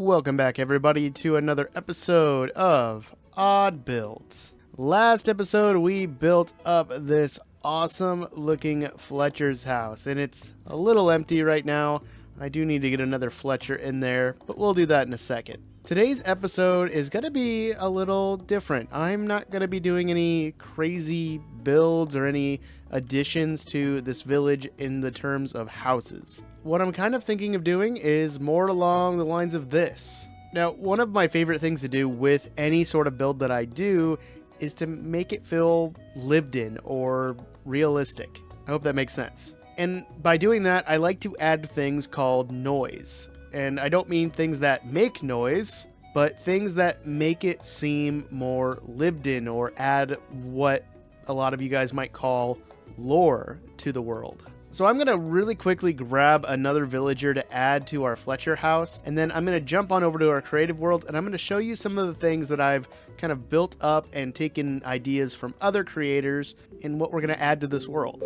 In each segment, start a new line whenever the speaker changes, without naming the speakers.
Welcome back, everybody, to another episode of OddBuilds. Last episode, we built up this awesome-looking Fletcher's house, and it's a little empty right now. I do need to get another Fletcher in there, but we'll do that in a second. Today's episode is going to be a little different. I'm not going to be doing any crazy builds or any additions to this village in the terms of houses. What I'm kind of thinking of doing is more along the lines of this. Now, one of my favorite things to do with any sort of build that I do is to make it feel lived in or realistic. I hope that makes sense. And by doing that, I like to add things called noise. And I don't mean things that make noise, but things that make it seem more lived in or add what a lot of you guys might call lore to the world. So I'm going to really quickly grab another villager to add to our Fletcher house, and then I'm going to jump on over to our creative world, and I'm going to show you some of the things that I've kind of built up and taken ideas from other creators and what we're going to add to this world.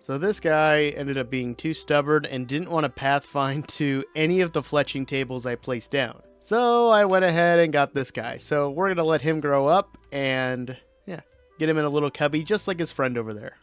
So this guy ended up being too stubborn and didn't want to pathfind to any of the fletching tables I placed down. So I went ahead and got this guy. So we're going to let him grow up and get him in a little cubby just like his friend over there.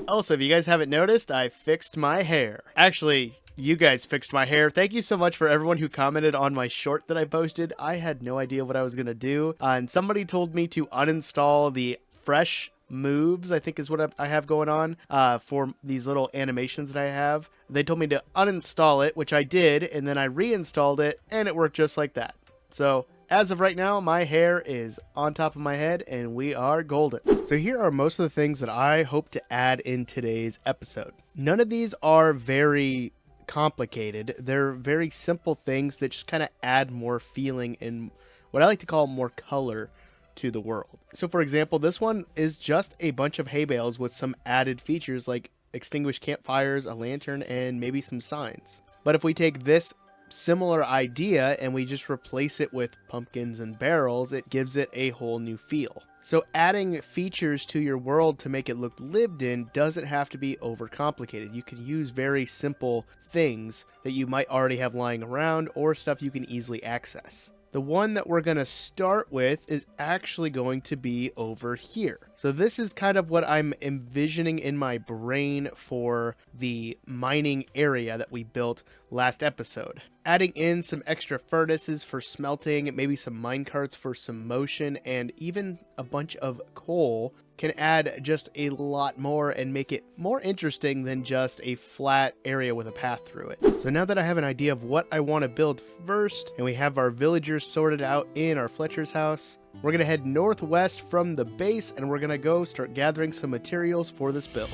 Also, if you guys haven't noticed, I fixed my hair. Actually, you guys fixed my hair. Thank you so much for everyone who commented on my short that I posted. I had no idea what I was going to do. And somebody told me to uninstall the fresh moves, I think is what I have going on for these little animations that I have. They told me to uninstall it, which I did, and then I reinstalled it, and it worked just like that. So as of right now, my hair is on top of my head, and we are golden. So here are most of the things that I hope to add in today's episode. None of these are very complicated. They're very simple things that just kind of add more feeling and what I like to call more color to the world. So for example, this one is just a bunch of hay bales with some added features like extinguished campfires, a lantern, and maybe some signs. But if we take this similar idea and we just replace it with pumpkins and barrels, it gives it a whole new feel. So adding features to your world to make it look lived in doesn't have to be overcomplicated. You can use very simple things that you might already have lying around or stuff you can easily access. The one that we're going to start with is actually going to be over here. So this is kind of what I'm envisioning in my brain for the mining area that we built last episode. Adding in some extra furnaces for smelting, maybe some mine carts for some motion, and even a bunch of coal can add just a lot more and make it more interesting than just a flat area with a path through it. So now that I have an idea of what I want to build first, and we have our villagers sorted out in our Fletcher's house, we're going to head northwest from the base, and we're going to go start gathering some materials for this build.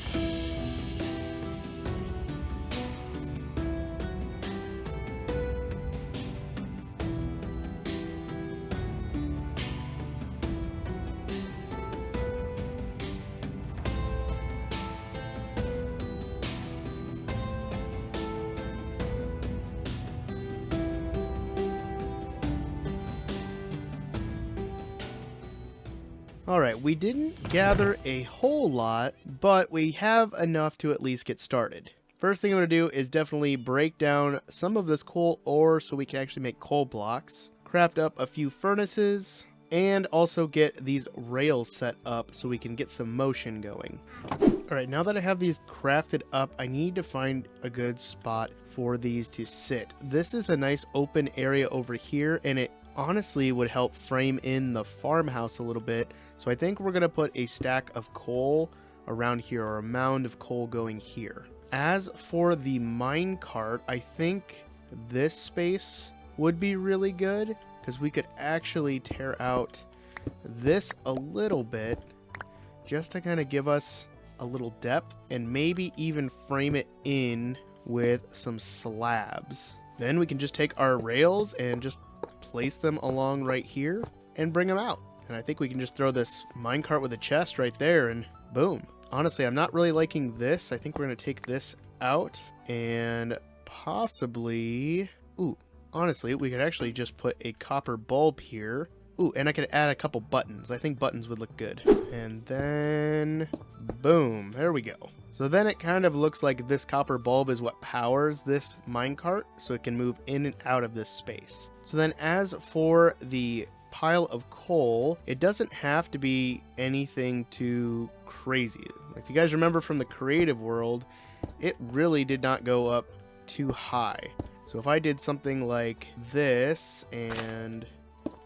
Alright, we didn't gather a whole lot, but we have enough to at least get started. First thing I'm going to do is definitely break down some of this coal ore so we can actually make coal blocks, craft up a few furnaces, and also get these rails set up so we can get some motion going. Alright, now that I have these crafted up, I need to find a good spot for these to sit. This is a nice open area over here, and it honestly would help frame in the farmhouse a little bit. So I think we're going to put a stack of coal around here, or a mound of coal going here. As for the mine cart, I think this space would be really good because we could actually tear out this a little bit just to kind of give us a little depth and maybe even frame it in with some slabs. Then we can just take our rails and just place them along right here and bring them out. And I think we can just throw this minecart with a chest right there and boom. honestly, I'm not really liking this. I think we're going to take this out and possibly... Ooh, honestly, we could actually just put a copper bulb here. Ooh, and I could add a couple buttons. I think buttons would look good. And then, boom, there we go. So then it kind of looks like this copper bulb is what powers this minecart, so it can move in and out of this space. So then as for the pile of coal, it doesn't have to be anything too crazy. If you guys remember from the creative world, it really did not go up too high. So if I did something like this and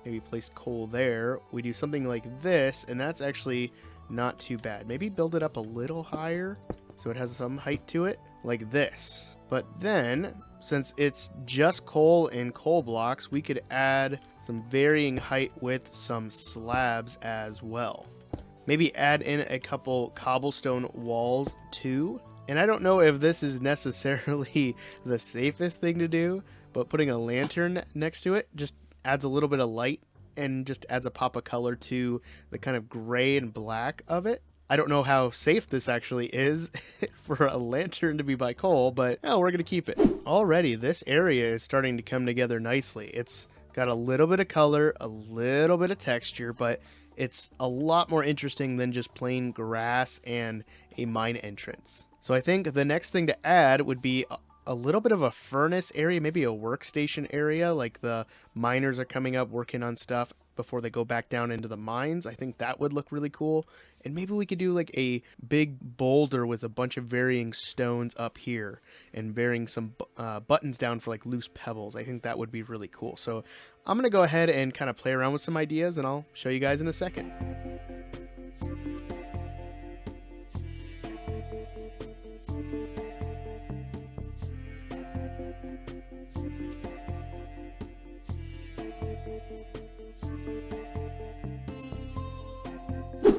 maybe placed coal there, we do something like this, and that's actually not too bad. Maybe build it up a little higher so it has some height to it, like this. But then, since it's just coal and coal blocks, we could add some varying height with some slabs as well. Maybe add in a couple cobblestone walls too. And I don't know if this is necessarily the safest thing to do, but putting a lantern next to it just adds a little bit of light and just adds a pop of color to the kind of gray and black of it. I don't know how safe this actually is for a lantern to be by coal, but oh, we're going to keep it. Already, this area is starting to come together nicely. It's got a little bit of color, a little bit of texture, but it's a lot more interesting than just plain grass and a mine entrance. So I think the next thing to add would be a little bit of a furnace area, maybe a workstation area, like the miners are coming up working on stuff before they go back down into the mines. I think that would look really cool. And maybe we could do like a big boulder with a bunch of varying stones up here and varying some buttons down for like loose pebbles. I think that would be really cool. So I'm going to go ahead and kind of play around with some ideas, and I'll show you guys in a second.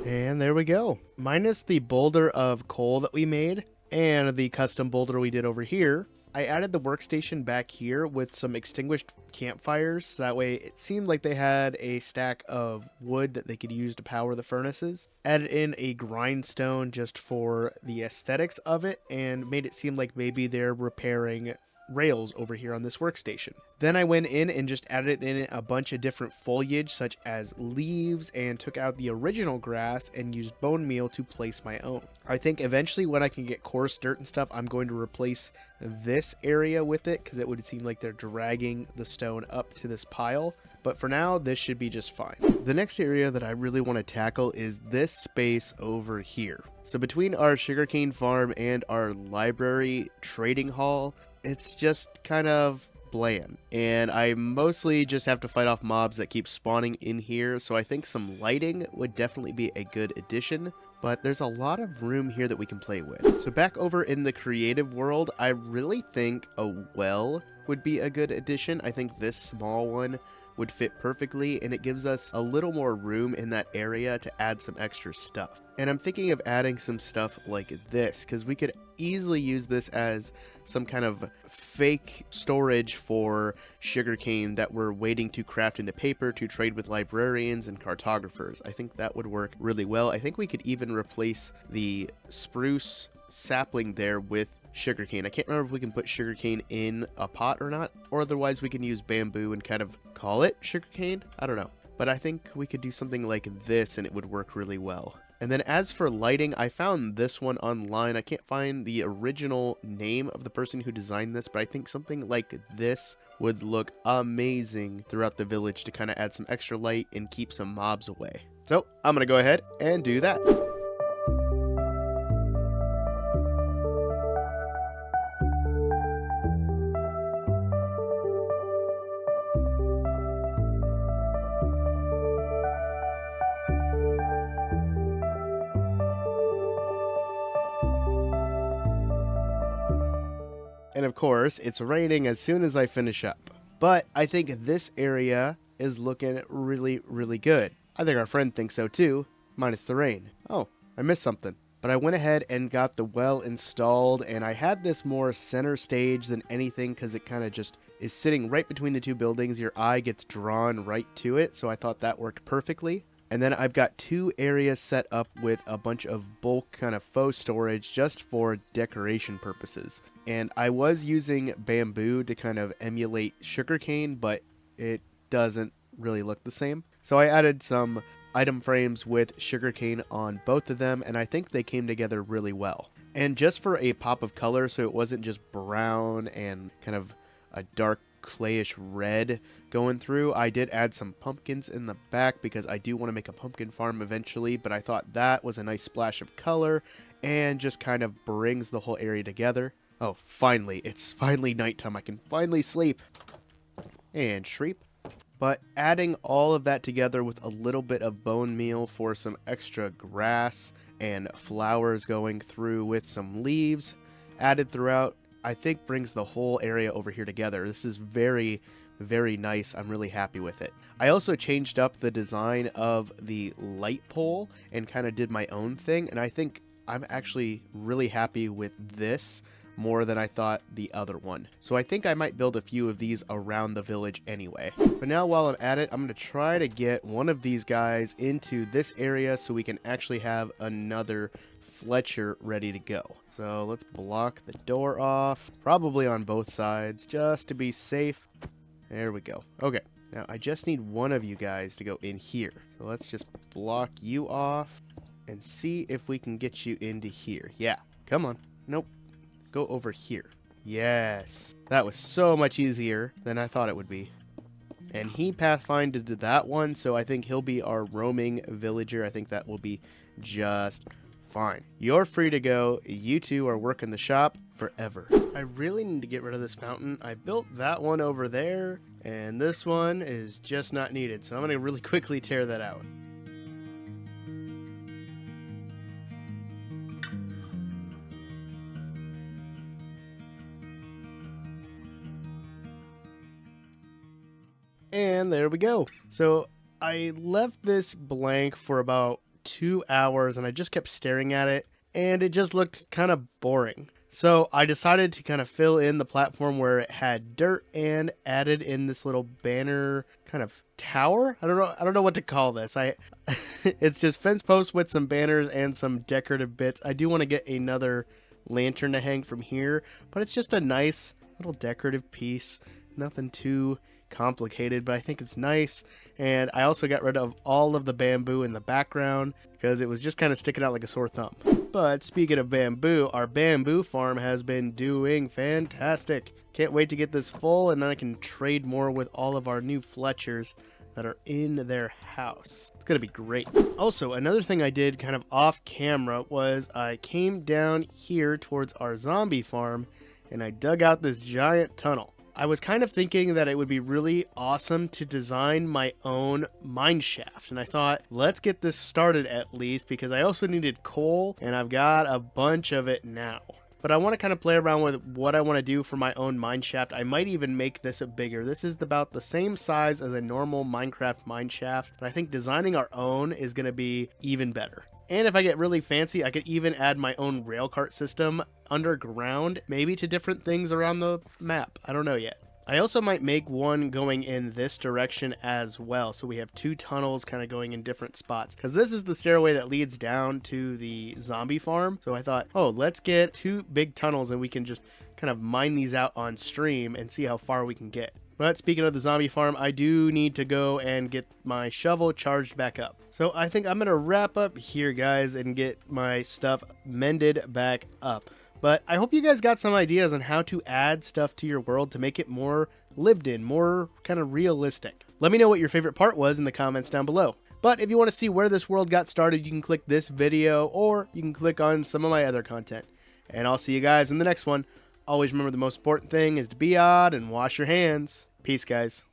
And there we go. Minus the boulder of coal that we made and the custom boulder we did over here, I added the workstation back here with some extinguished campfires. So that way it seemed like they had a stack of wood that they could use to power the furnaces. Added in a grindstone just for the aesthetics of it and made it seem like maybe they're repairing rails over here on this workstation. Then I went in and just added in a bunch of different foliage such as leaves and took out the original grass and used bone meal to place my own. I think eventually when I can get coarse dirt and stuff, I'm going to replace this area with it because it would seem like they're dragging the stone up to this pile. But for now, this should be just fine. The next area that I really want to tackle is this space over here. So between our sugarcane farm and our library trading hall, it's just kind of bland. And I mostly just have to fight off mobs that keep spawning in here. So I think some lighting would definitely be a good addition. But there's a lot of room here that we can play with. So back over in the creative world, I really think a well would be a good addition. I think this small one would fit perfectly, and it gives us a little more room in that area to add some extra stuff. And I'm thinking of adding some stuff like this, because we could easily use this as some kind of fake storage for sugarcane that we're waiting to craft into paper to trade with librarians and cartographers. I think that would work really well. I think we could even replace the spruce sapling there with sugarcane. I can't remember if we can put sugarcane in a pot or not, or otherwise we can use bamboo and kind of call it sugarcane. I don't know, but I think we could do something like this and it would work really well. And then as for lighting, I found this one online. I can't find the original name of the person who designed this, but I think something like this would look amazing throughout the village to kind of add some extra light and keep some mobs away. So I'm gonna go ahead and do that. And of course, it's raining as soon as I finish up. But I think this area is looking really, really good. I think our friend thinks so too, minus the rain. Oh, I missed something. But I went ahead and got the well installed, and I had this more center stage than anything because it kind of just is sitting right between the two buildings. Your eye gets drawn right to it, so I thought that worked perfectly. And then I've got 2 areas set up with a bunch of bulk kind of faux storage just for decoration purposes. And I was using bamboo to kind of emulate sugarcane, but it doesn't really look the same. So I added some item frames with sugarcane on both of them, and I think they came together really well. And just for a pop of color, so it wasn't just brown and kind of a dark clayish red going through, I did add some pumpkins in the back because I do want to make a pumpkin farm eventually, but I thought that was a nice splash of color and just kind of brings the whole area together. Oh, finally, it's finally nighttime. I can finally sleep. And shriep. But adding all of that together with a little bit of bone meal for some extra grass and flowers going through with some leaves added throughout, I think brings the whole area over here together. This is very, very nice. I'm really happy with it. I also changed up the design of the light pole and kind of did my own thing, and I think I'm actually really happy with this more than I thought the other one. So I think I might build a few of these around the village anyway. But now while I'm at it, I'm going to try to get one of these guys into this area so we can actually have another Fletcher ready to go. So let's block the door off, probably on both sides, just to be safe. There we go. Okay, now I just need one of you guys to go in here. So let's just block you off and see if we can get you into here. Yeah, come on. Nope. Go over here. Yes. That was so much easier than I thought it would be. And he pathfinded to that one, so I think he'll be our roaming villager. I think that will be just fine. You're free to go. You two are working the shop forever. I really need to get rid of this fountain. I built that one over there, and this one is just not needed. So I'm going to really quickly tear that out. And there we go. So I left this blank for about 2 hours and I just kept staring at it and it just looked kind of boring. So I decided to kind of fill in the platform where it had dirt and added in this little banner kind of tower. I don't know what to call this. It's just fence posts with some banners and some decorative bits. I do want to get another lantern to hang from here, but it's just a nice little decorative piece. Nothing too complicated, but I think it's nice. And I also got rid of all of the bamboo in the background because it was just kind of sticking out like a sore thumb. But speaking of bamboo, our bamboo farm has been doing fantastic. Can't wait to get this full, and then I can trade more with all of our new Fletchers that are in their house. It's gonna be great. Also, another thing I did kind of off camera was I came down here towards our zombie farm and I dug out this giant tunnel. I was kind of thinking that it would be really awesome to design my own mine shaft, and I thought, let's get this started at least, because I also needed coal, and I've got a bunch of it now. But I want to kind of play around with what I want to do for my own mine shaft. I might even make this a bigger. This is about the same size as a normal Minecraft mine shaft, but I think designing our own is going to be even better. And if I get really fancy, I could even add my own railcart system underground, maybe to different things around the map. I don't know yet. I also might make one going in this direction as well, so we have 2 tunnels kind of going in different spots, because this is the stairway that leads down to the zombie farm. So I thought, oh, let's get 2 big tunnels and we can just kind of mine these out on stream and see how far we can get. But speaking of the zombie farm, I do need to go and get my shovel charged back up. So I think I'm going to wrap up here, guys, and get my stuff mended back up. But I hope you guys got some ideas on how to add stuff to your world to make it more lived in, more kind of realistic. Let me know what your favorite part was in the comments down below. But if you want to see where this world got started, you can click this video, or you can click on some of my other content. And I'll see you guys in the next one. Always remember, the most important thing is to be odd and wash your hands. Peace, guys.